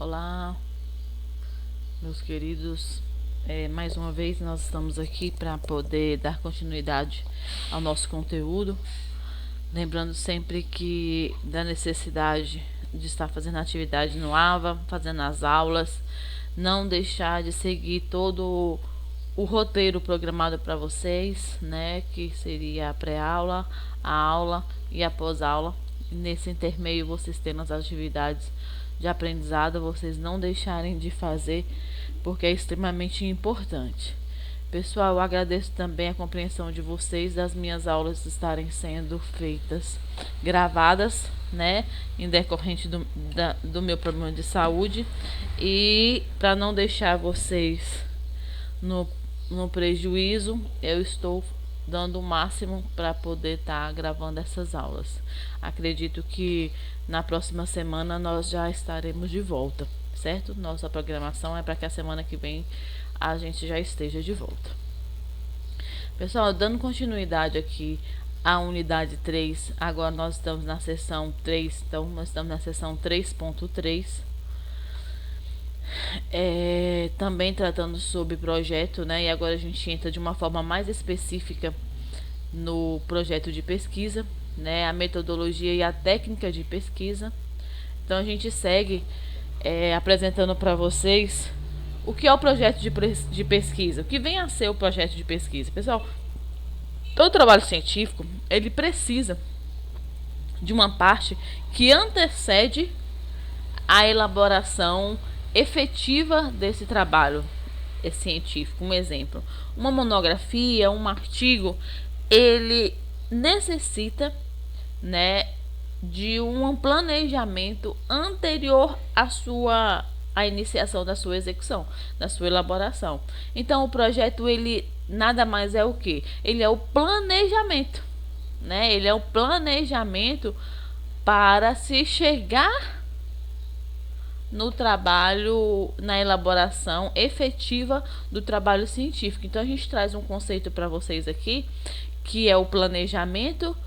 Olá, meus queridos. Mais uma vez nós estamos aqui para poder dar continuidade ao nosso conteúdo, lembrando sempre que da necessidade de estar fazendo atividade no AVA, fazendo as aulas, não deixar de seguir todo o roteiro programado para vocês, né, que seria a pré-aula, a aula e a pós-aula. Nesse intermeio vocês tendo as atividades de aprendizado, vocês não deixarem de fazer, porque é extremamente importante. Pessoal, eu agradeço também a compreensão de vocês das minhas aulas estarem sendo feitas gravadas, né, em decorrente do meu problema de saúde, e para não deixar vocês no prejuízo, eu estou dando o máximo para poder estar gravando essas aulas. Acredito que na próxima semana nós já estaremos de volta, certo? Nossa programação é para que a semana que vem a gente já esteja de volta. Pessoal, dando continuidade aqui à unidade 3, agora nós estamos na seção 3, então nós estamos na seção 3.3. Também tratando sobre projeto, né? E agora a gente entra de uma forma mais específica no projeto de pesquisa, né? A metodologia e a técnica de pesquisa. Então a gente segue apresentando para vocês o que é o projeto de pesquisa, o que vem a ser o projeto de pesquisa. Pessoal, todo trabalho científico ele precisa de uma parte que antecede a elaboração efetiva desse trabalho científico. Um exemplo, uma monografia, um artigo, ele necessita, né, de um planejamento anterior à iniciação da sua execução, da sua elaboração. Então o projeto ele nada mais é o que? Ele é o planejamento, né? Ele é o planejamento para se chegar no trabalho, na elaboração efetiva do trabalho científico. Então a gente traz um conceito para vocês aqui, que é o planejamento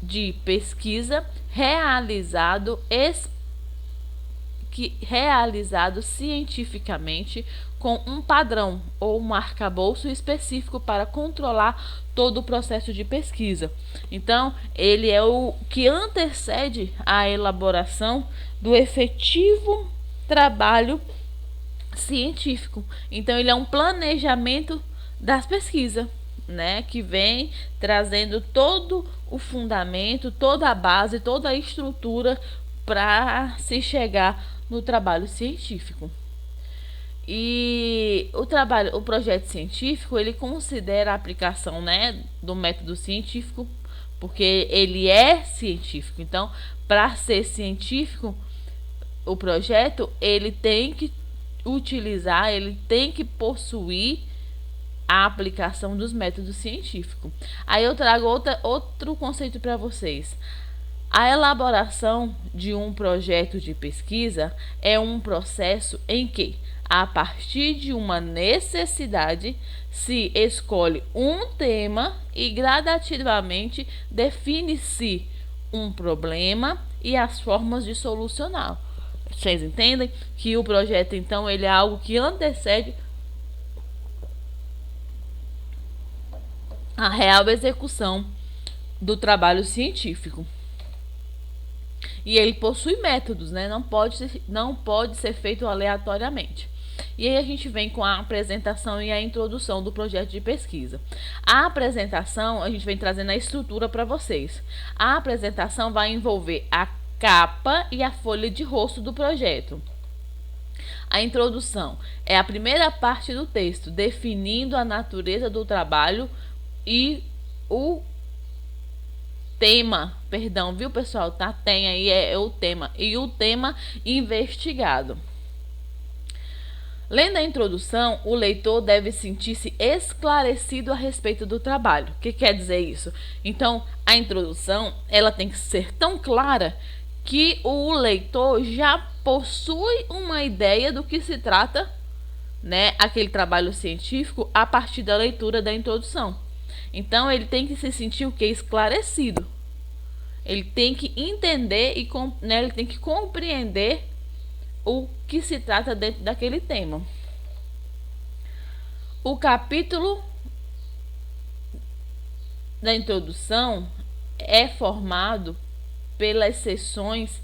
de pesquisa realizado cientificamente com um padrão ou um arcabouço específico para controlar todo o processo de pesquisa. Então, ele é o que antecede a elaboração do efetivo trabalho científico. Então, ele é um planejamento das pesquisas, né, que vem trazendo todo o fundamento, toda a base, toda a estrutura para se chegar no trabalho científico. E o projeto científico, ele considera a aplicação, né, do método científico, porque ele é científico. Então, para ser científico, o projeto ele tem que utilizar, ele tem que possuir a aplicação dos métodos científicos. Aí eu trago outro conceito para vocês. A elaboração de um projeto de pesquisa é um processo em que, a partir de uma necessidade, se escolhe um tema e gradativamente define-se um problema e as formas de solucioná-lo. Vocês entendem que o projeto, então, ele é algo que antecede a real execução do trabalho científico. E ele possui métodos, né? Não pode ser feito aleatoriamente. E aí a gente vem com a apresentação e a introdução do projeto de pesquisa. A apresentação, a gente vem trazendo a estrutura para vocês. A apresentação vai envolver a capa e a folha de rosto do projeto. A introdução é a primeira parte do texto, definindo a natureza do trabalho e o tema, viu, pessoal? Tá, tem aí o tema e o tema investigado. Lendo a introdução, o leitor deve sentir-se esclarecido a respeito do trabalho. O que quer dizer isso? Então, a introdução, ela tem que ser tão clara que o leitor já possui uma ideia do que se trata, né, aquele trabalho científico a partir da leitura da introdução. Então, ele tem que se sentir o que? Esclarecido. Ele tem que entender e ele tem que compreender o que se trata dentro daquele tema. O capítulo da introdução é formado pelas seções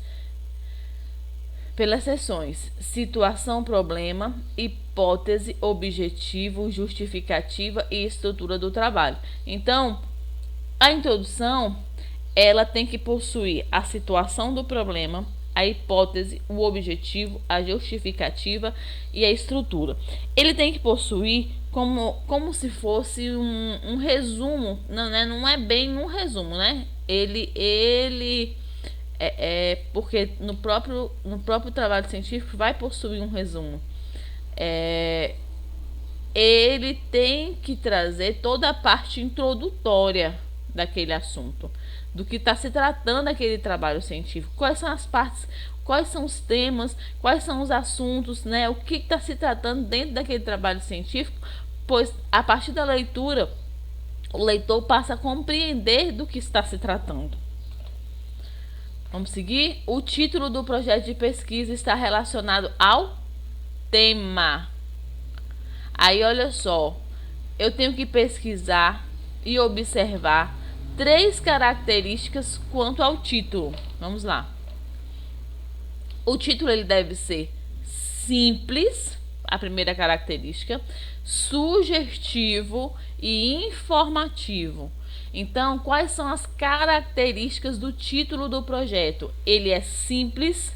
situação, problema, hipótese, objetivo, justificativa e estrutura do trabalho. Então, a introdução, ela tem que possuir a situação do problema, a hipótese, o objetivo, a justificativa e a estrutura. Ele tem que possuir como se fosse um resumo, não é bem um resumo, né? Porque no próprio trabalho científico vai possuir um resumo. Ele tem que trazer toda a parte introdutória daquele assunto, do que está se tratando aquele trabalho científico, quais são as partes, quais são os temas, quais são os assuntos, né? O que está se tratando dentro daquele trabalho científico, pois a partir da leitura o leitor passa a compreender do que está se tratando. Vamos seguir? O título do projeto de pesquisa está relacionado ao tema. Aí olha só, eu tenho que pesquisar e observar 3 características quanto ao título. Vamos lá. O título ele deve ser simples, a primeira característica, sugestivo e informativo. Então, quais são as características do título do projeto? Ele é simples,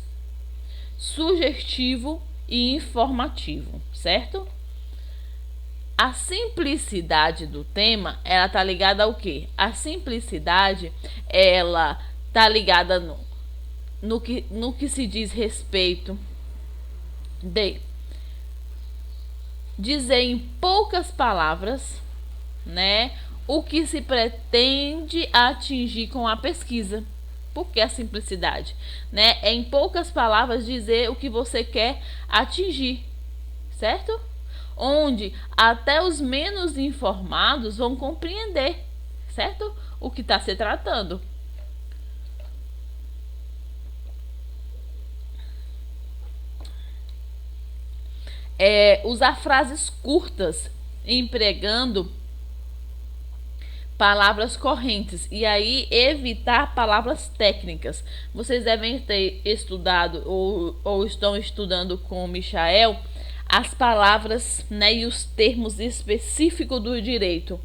sugestivo e informativo, certo? A simplicidade do tema, ela está ligada ao quê? A simplicidade, ela está ligada no que se diz respeito de dizer em poucas palavras, né, o que se pretende atingir com a pesquisa. Por que a simplicidade? Né? É em poucas palavras dizer o que você quer atingir, certo? Onde até os menos informados vão compreender, certo? O que está se tratando. Usar frases curtas, empregando palavras correntes e aí evitar palavras técnicas. Vocês devem ter estudado ou estão estudando com o Michael as palavras, né, e os termos específicos do direito.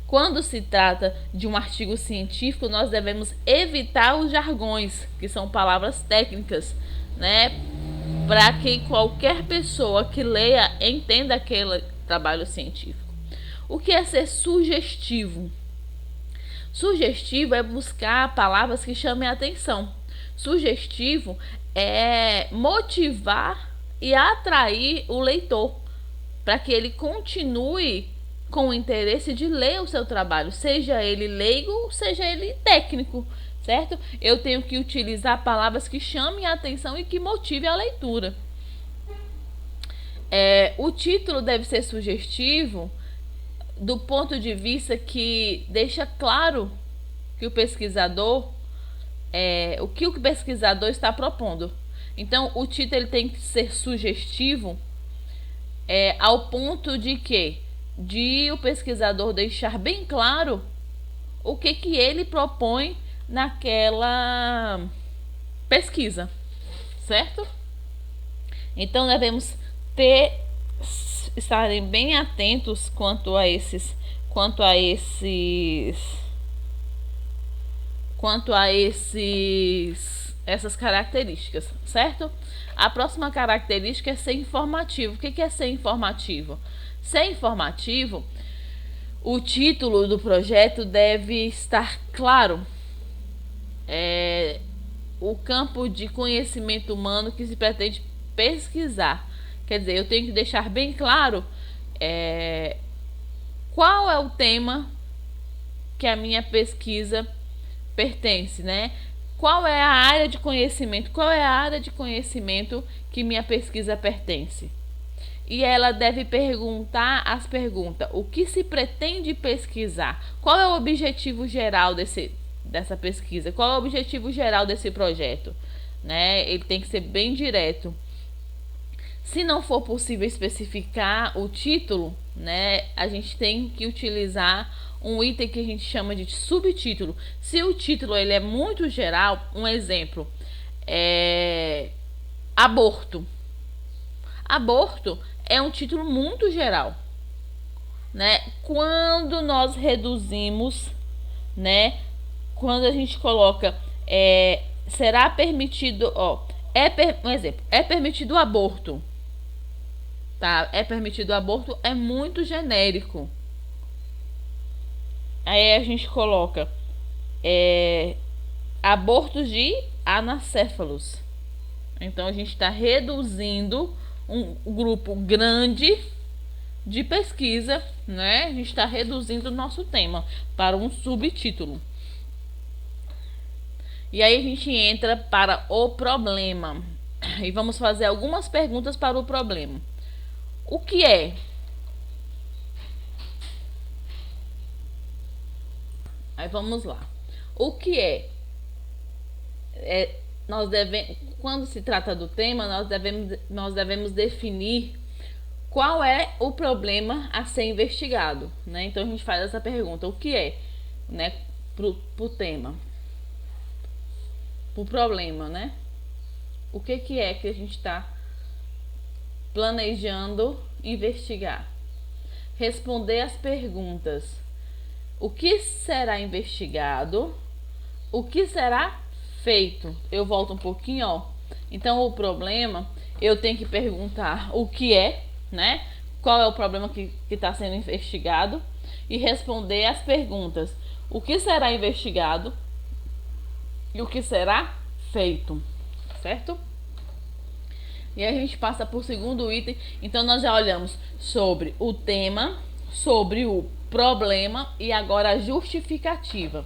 Quando se trata de um artigo científico, nós devemos evitar os jargões, que são palavras técnicas, né, para que qualquer pessoa que leia entenda aquele trabalho científico. O que é ser sugestivo? Sugestivo é buscar palavras que chamem a atenção. Sugestivo é motivar e atrair o leitor para que ele continue com o interesse de ler o seu trabalho, seja ele leigo, seja ele técnico, certo? Eu tenho que utilizar palavras que chamem a atenção e que motivem a leitura. O título deve ser sugestivo do ponto de vista que deixa claro que o pesquisador, o que o pesquisador está propondo. Então, o título ele tem que ser sugestivo ao ponto de que o pesquisador deixar bem claro o que ele propõe naquela pesquisa, certo? Então, devemos estarem bem atentos quanto a essas características, certo? A próxima característica é ser informativo. O que é ser informativo? Ser informativo, o título do projeto deve estar claro. O campo de conhecimento humano que se pretende pesquisar. Quer dizer, eu tenho que deixar bem claro qual é o tema que a minha pesquisa pertence, né? Qual é a área de conhecimento? Qual é a área de conhecimento que minha pesquisa pertence? E ela deve perguntar as perguntas: o que se pretende pesquisar? Qual é o objetivo geral dessa pesquisa? Qual é o objetivo geral desse projeto? Né? Ele tem que ser bem direto. Se não for possível especificar o título, né, a gente tem que utilizar um item que a gente chama de subtítulo. Se o título ele é muito geral, um exemplo é aborto. Aborto é um título muito geral, né? Quando nós reduzimos, né? Quando a gente coloca será permitido, um exemplo, é permitido o aborto, tá? É permitido o aborto é muito genérico. Aí a gente coloca abortos de anacéfalos. Então a gente está reduzindo um grupo grande de pesquisa, né? A gente está reduzindo o nosso tema para um subtítulo. E aí a gente entra para o problema. E vamos fazer algumas perguntas para o problema. O que é? Aí vamos lá. O que é? Quando se trata do tema, nós devemos definir qual é o problema a ser investigado, né? Então a gente faz essa pergunta: o que é, né? Pro tema, pro problema, né? O que é que a gente está planejando investigar? Responder as perguntas: o que será investigado? O que será feito? Eu volto um pouquinho, ó. Então o problema, eu tenho que perguntar o que é, né? Qual é o problema que está sendo investigado e responder as perguntas: o que será investigado e o que será feito, certo? E aí a gente passa por segundo item. Então nós já olhamos sobre o tema, sobre o problema e agora a justificativa.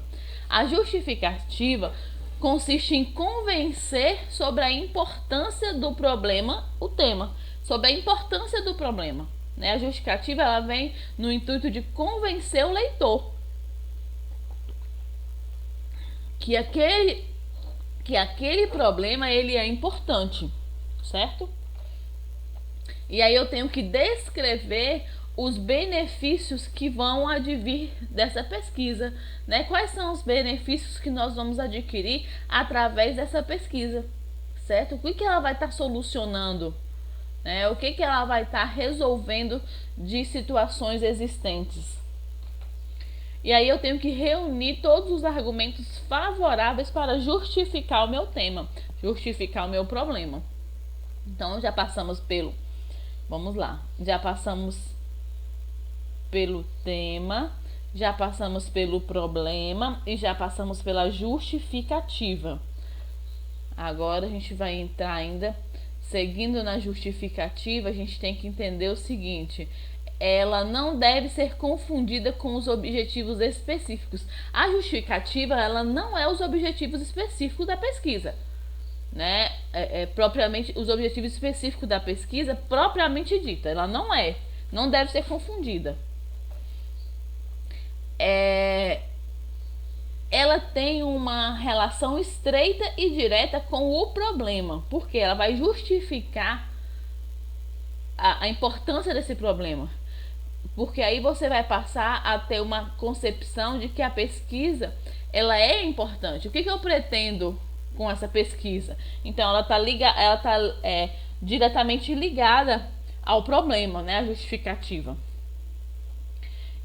A justificativa consiste em convencer sobre a importância do problema, o tema, sobre a importância do problema, né? A justificativa ela vem no intuito de convencer o leitor que aquele problema ele é importante, certo? E aí eu tenho que descrever os benefícios que vão advir dessa pesquisa, né? Quais são os benefícios que nós vamos adquirir através dessa pesquisa, certo? O que ela vai estar solucionando, né? O que ela vai estar resolvendo de situações existentes. E aí eu tenho que reunir todos os argumentos favoráveis para justificar o meu tema, justificar o meu problema. Então já passamos pelo, vamos lá, já passamos pelo tema, já passamos pelo problema e já passamos pela justificativa. Agora a gente vai entrar ainda, seguindo na justificativa, a gente tem que entender o seguinte: ela não deve ser confundida com os objetivos específicos. A justificativa, ela não é os objetivos específicos da pesquisa, né? Propriamente os objetivos específicos da pesquisa propriamente dita, ela não deve ser confundida. Ela tem uma relação estreita e direta com o problema, porque ela vai justificar a importância desse problema, porque aí você vai passar a ter uma concepção de que a pesquisa ela é importante. O que eu pretendo com essa pesquisa? Então ela está diretamente ligada ao problema, né? A justificativa.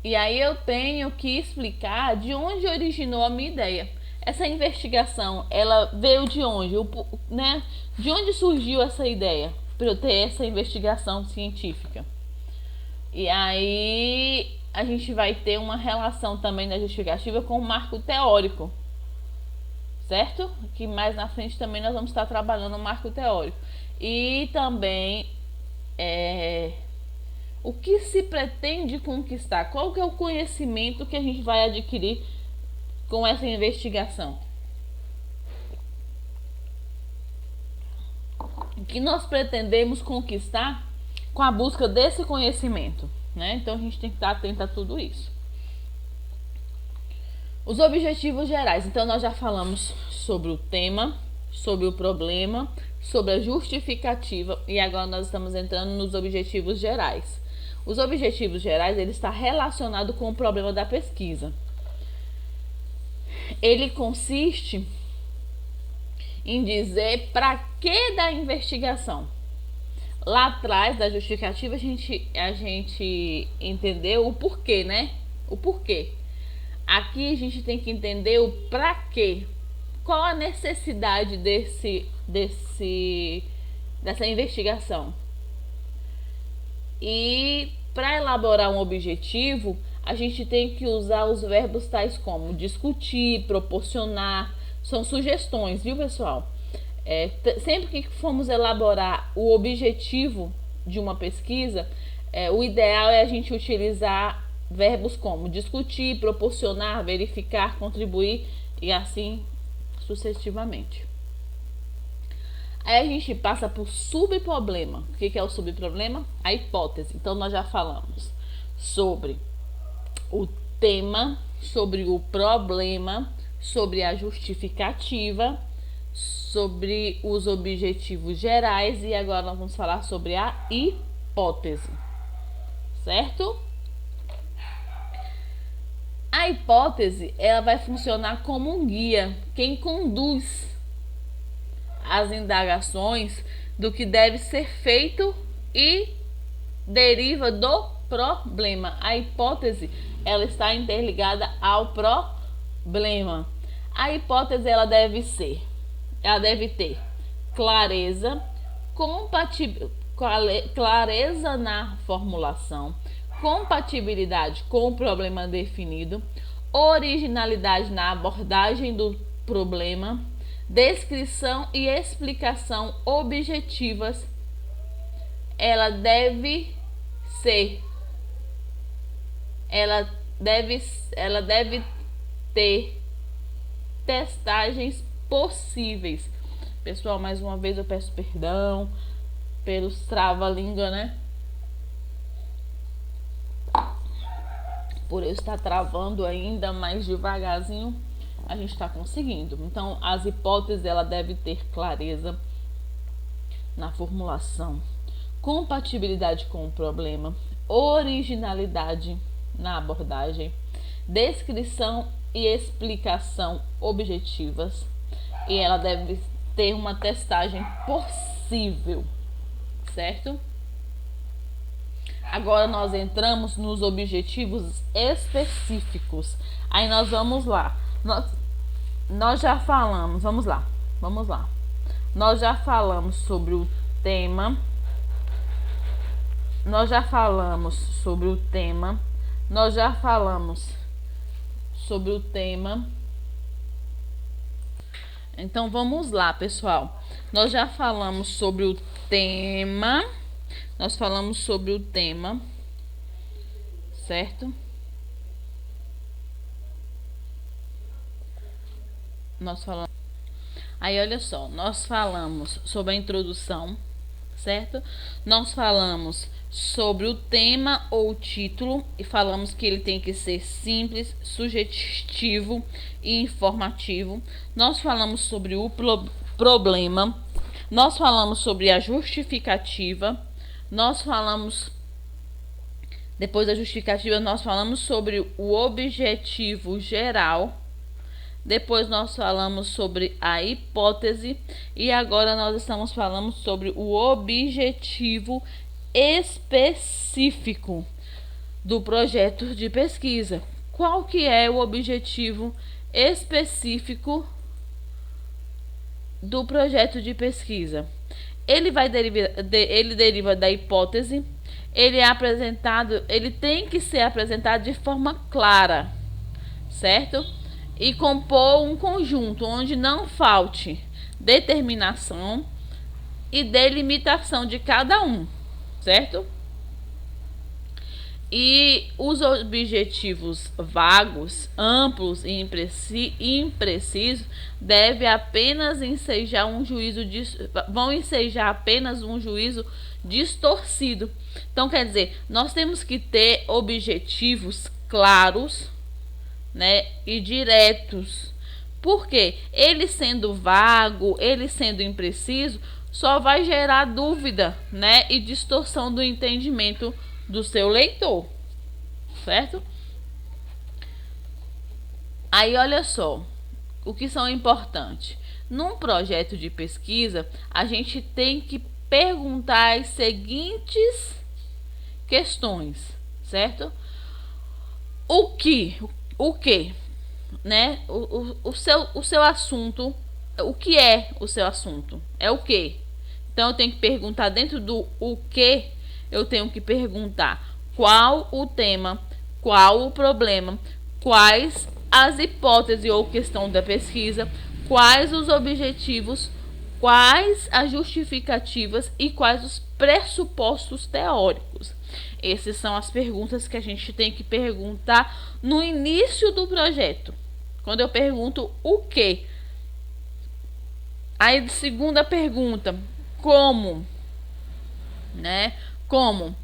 E aí eu tenho que explicar de onde originou a minha ideia. Essa investigação, ela veio de onde? Né? De onde surgiu essa ideia para eu ter essa investigação científica? E aí a gente vai ter uma relação também da justificativa com o marco teórico, certo? Que mais na frente também nós vamos estar trabalhando o marco teórico. E também o que se pretende conquistar? Qual que é o conhecimento que a gente vai adquirir com essa investigação? O que nós pretendemos conquistar com a busca desse conhecimento, né? Então a gente tem que estar atento a tudo isso. Os objetivos gerais. Então nós já falamos sobre o tema, sobre o problema, sobre a justificativa e agora nós estamos entrando nos objetivos gerais. Os objetivos gerais, ele está relacionado com o problema da pesquisa. Ele consiste em dizer para que da investigação. Lá atrás da justificativa a gente entendeu o porquê, né? O porquê. Aqui a gente tem que entender o para quê. Qual a necessidade dessa investigação? E para elaborar um objetivo, a gente tem que usar os verbos tais como discutir, proporcionar, são sugestões, viu, pessoal? Sempre que formos elaborar o objetivo de uma pesquisa, o ideal é a gente utilizar verbos como discutir, proporcionar, verificar, contribuir e assim sucessivamente. Aí a gente passa por subproblema. O que é o subproblema? A hipótese. Então nós já falamos sobre o tema, sobre o problema, sobre a justificativa, sobre os objetivos gerais e agora nós vamos falar sobre a hipótese, certo? A hipótese, ela vai funcionar como um guia, quem conduz as indagações do que deve ser feito e deriva do problema. A hipótese, ela está interligada ao problema. A hipótese, ela deve ter clareza, clareza na formulação, compatibilidade com o problema definido, originalidade na abordagem do problema, descrição e explicação objetivas. Ela deve ter testagens possíveis. Pessoal, mais uma vez eu peço perdão pelos trava-língua, né? Por eu estar travando ainda mais devagarzinho, a gente está conseguindo. Então, as hipóteses, ela deve ter clareza na formulação, compatibilidade com o problema, originalidade na abordagem, descrição e explicação objetivas, e ela deve ter uma testagem possível, certo? Agora nós entramos nos objetivos específicos. Aí nós vamos lá. Nós já falamos, vamos lá. Nós já falamos sobre o tema. Nós já falamos sobre o tema. Então vamos lá, pessoal. Nós já falamos sobre o tema. Certo? Aí olha só, nós falamos sobre a introdução, certo? Nós falamos sobre o tema ou título e falamos que ele tem que ser simples, sugestivo e informativo. Nós falamos sobre o problema, nós falamos sobre a justificativa, nós falamos, depois da justificativa, nós falamos sobre o objetivo geral. Depois nós falamos sobre a hipótese e agora nós estamos falando sobre o objetivo específico do projeto de pesquisa. Qual que é o objetivo específico do projeto de pesquisa? Ele deriva da hipótese, ele tem que ser apresentado de forma clara, certo? E compor um conjunto onde não falte determinação e delimitação de cada um, certo? E os objetivos vagos, amplos e imprecisos vão ensejar apenas um juízo distorcido. Então, quer dizer, nós temos que ter objetivos claros, né, e diretos. Porque ele sendo vago, ele sendo impreciso, só vai gerar dúvida, né, e distorção do entendimento do seu leitor, certo? Aí olha só, o que são importantes. Num projeto de pesquisa, a gente tem que perguntar as seguintes questões, certo? O que, né? O seu assunto, o que é o seu assunto? É o que? Então eu tenho que perguntar dentro do o que, eu tenho que perguntar qual o tema, qual o problema, quais as hipóteses ou questão da pesquisa, quais os objetivos, quais as justificativas e quais os pressupostos teóricos. Essas são as perguntas que a gente tem que perguntar no início do projeto. Quando eu pergunto o que? Aí, segunda pergunta, como? Né? Como?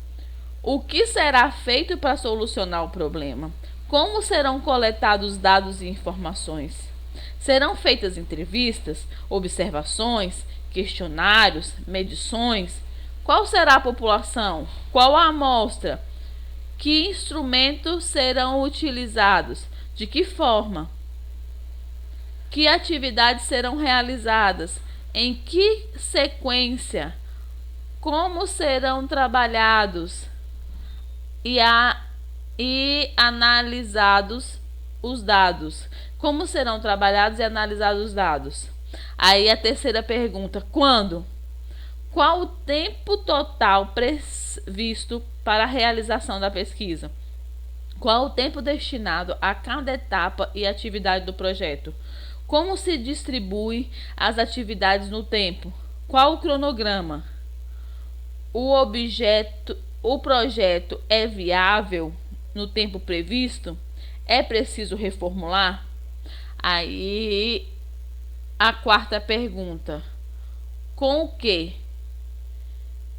O que será feito para solucionar o problema? Como serão coletados dados e informações? Serão feitas entrevistas, observações, questionários, medições? Qual será a população? Qual a amostra? Que instrumentos serão utilizados? De que forma? Que atividades serão realizadas? Em que sequência? Como serão trabalhados e analisados os dados? Como serão trabalhados e analisados os dados? Aí a terceira pergunta, quando? Qual o tempo total previsto para a realização da pesquisa? Qual o tempo destinado a cada etapa e atividade do projeto? Como se distribui as atividades no tempo? Qual o cronograma? O projeto é viável no tempo previsto? É preciso reformular? Aí a quarta pergunta, com o que?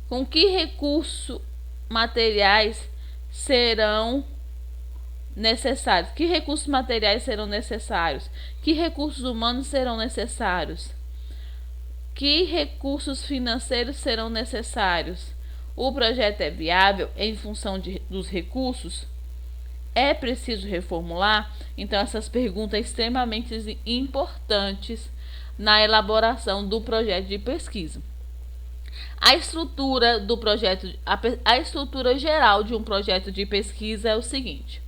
Com que recursos materiais serão necessários? Que recursos materiais serão necessários? Que recursos humanos serão necessários? Que recursos financeiros serão necessários? O projeto é viável em função dos recursos? É preciso reformular? Então, essas perguntas são extremamente importantes na elaboração do projeto de pesquisa. A estrutura do projeto, a estrutura geral de um projeto de pesquisa é o seguinte: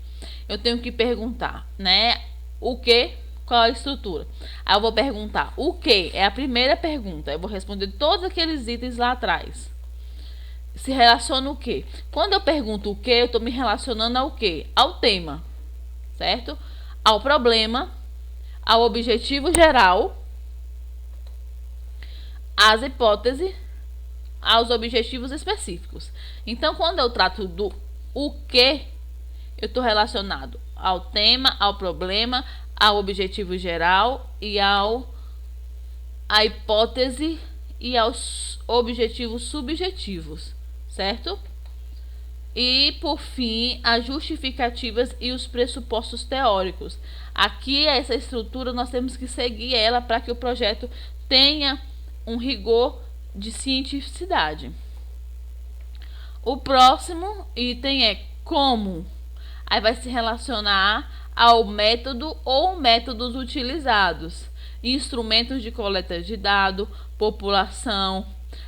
eu tenho que perguntar, né, o que, qual a estrutura. Aí eu vou perguntar o que, é a primeira pergunta. Eu vou responder todos aqueles itens lá atrás. Se relaciona o que? Quando eu pergunto o que, eu estou me relacionando ao que? Ao tema, certo? Ao problema, ao objetivo geral, às hipóteses, aos objetivos específicos. Então, quando eu trato do o que, eu estou relacionado ao tema, ao problema, ao objetivo geral e à hipótese e aos objetivos subjetivos, certo? E, por fim, as justificativas e os pressupostos teóricos. Aqui, essa estrutura, nós temos que seguir ela para que o projeto tenha um rigor de cientificidade. O próximo item é como. Aí vai se relacionar ao método ou métodos utilizados, instrumentos de coleta de dados, população,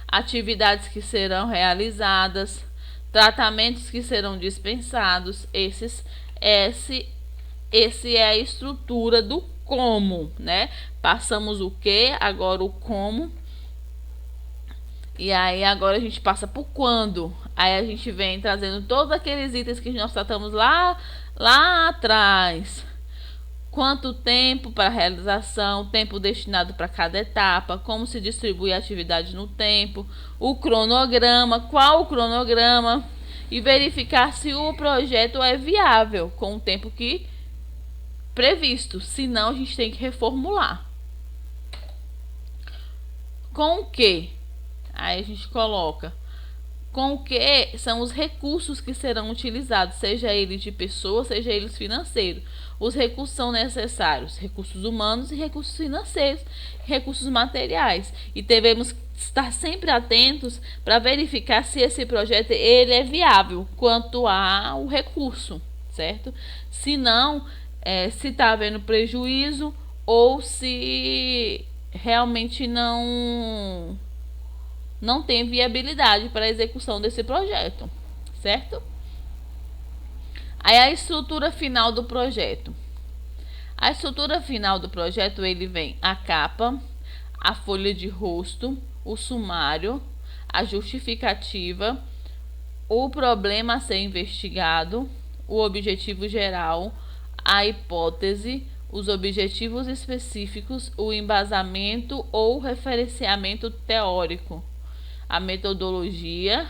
atividades que serão realizadas, tratamentos que serão dispensados. Esse é a estrutura do como, né? Passamos o que, agora o como. E aí agora a gente passa por quando. Aí a gente vem trazendo todos aqueles itens que nós tratamos lá atrás. Quanto tempo para a realização, tempo destinado para cada etapa, como se distribui a atividade no tempo, o cronograma, qual o cronograma, e verificar se o projeto é viável com o tempo que previsto. Senão a gente tem que reformular. Com o que? Aí a gente coloca com o que são os recursos que serão utilizados, seja eles de pessoa, seja eles financeiros. Os recursos são necessários, recursos humanos e recursos financeiros, recursos materiais. E estar sempre atentos para verificar se esse projeto ele é viável quanto ao recurso, certo? Se não, se está havendo prejuízo ou se realmente não tem viabilidade para a execução desse projeto, certo? Aí a estrutura final do projeto. A estrutura final do projeto, ele vem a capa, a folha de rosto, o sumário, a justificativa, o problema a ser investigado, o objetivo geral, a hipótese, os objetivos específicos, o embasamento ou referenciamento teórico, a metodologia,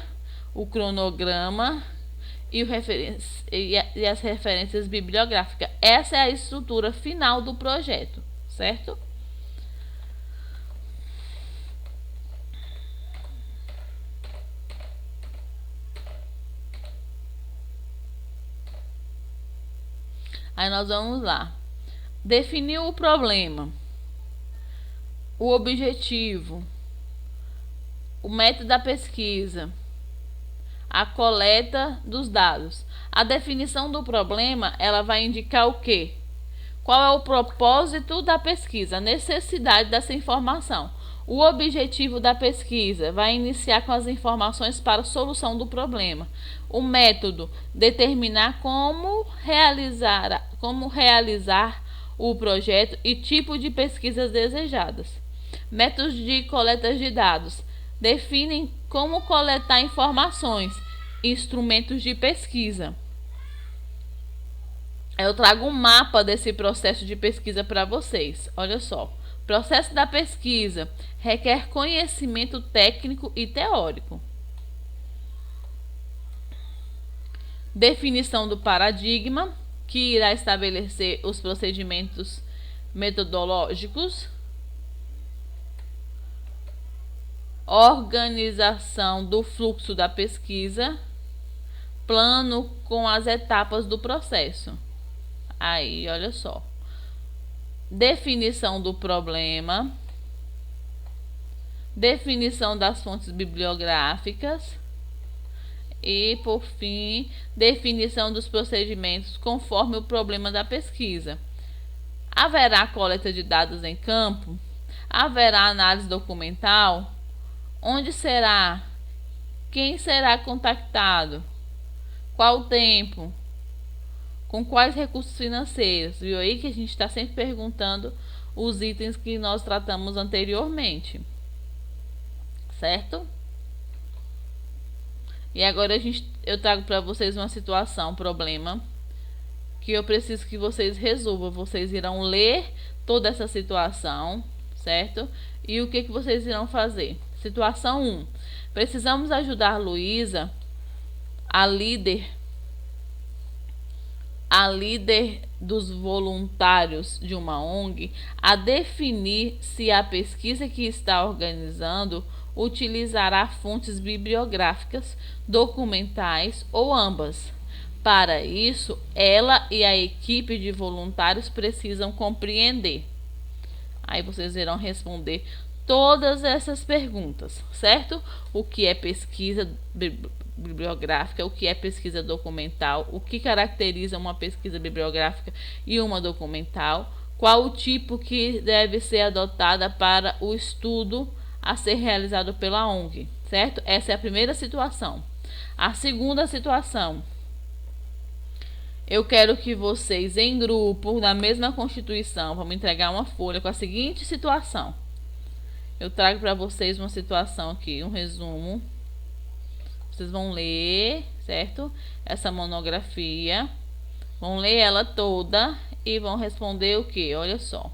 o cronograma e as referências bibliográficas. Essa é a estrutura final do projeto, certo? Aí nós vamos lá. Definir o problema, o objetivo, o método da pesquisa, a coleta dos dados. A definição do problema, ela vai indicar o quê? Qual é o propósito da pesquisa, a necessidade dessa informação. O objetivo da pesquisa vai iniciar com as informações para a solução do problema. O método, determinar como realizar o projeto e tipo de pesquisas desejadas. Métodos de coleta de dados definem como coletar informações, instrumentos de pesquisa. Eu trago um mapa desse processo de pesquisa para vocês. Olha só. Processo da pesquisa requer conhecimento técnico e teórico. Definição do paradigma, que irá estabelecer os procedimentos metodológicos. Organização do fluxo da pesquisa. Plano com as etapas do processo. Aí, olha só. Definição do problema. Definição das fontes bibliográficas. E, por fim, definição dos procedimentos conforme o problema da pesquisa. Haverá coleta de dados em campo? Haverá análise documental? Onde será? Quem será contactado? Qual o tempo? Com quais recursos financeiros? Viu aí que a gente está sempre perguntando os itens que nós tratamos anteriormente. Certo? E agora eu trago para vocês uma situação, um problema, que eu preciso que vocês resolvam. Vocês irão ler toda essa situação, certo? E o que vocês irão fazer? Situação 1. Precisamos ajudar Luísa, a líder dos voluntários de uma ONG, a definir se a pesquisa que está organizando utilizará fontes bibliográficas, documentais ou ambas. Para isso, ela e a equipe de voluntários precisam compreender. Aí vocês irão responder todas essas perguntas, certo? O que é pesquisa bibliográfica, o que é pesquisa documental, o que caracteriza uma pesquisa bibliográfica e uma documental, qual o tipo que deve ser adotada para o estudo a ser realizado pela ONG, certo? Essa é a primeira situação. A segunda situação, eu quero que vocês, em grupo, na mesma Constituição, vão me entregar uma folha com a seguinte situação. Eu trago para vocês uma situação aqui, um resumo. Vocês vão ler, certo? Essa monografia. Vão ler ela toda e vão responder o que? Olha só.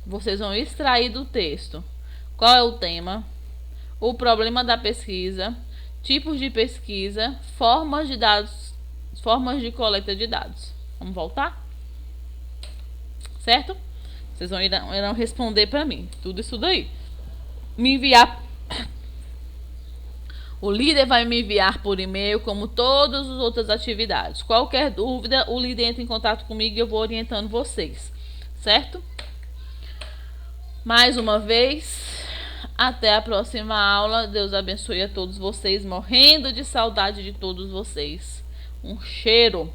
Vocês vão extrair do texto qual é o tema, o problema da pesquisa, tipos de pesquisa, formas de dados, formas de coleta de dados. Vamos voltar? Certo? Vocês irão responder para mim tudo isso daí. Me enviar. O líder vai me enviar por e-mail, como todas as outras atividades. Qualquer dúvida, o líder entra em contato comigo e eu vou orientando vocês. Certo? mais uma vez. Até a próxima aula. Deus abençoe a todos vocês. Morrendo de saudade de todos vocês. Um cheiro.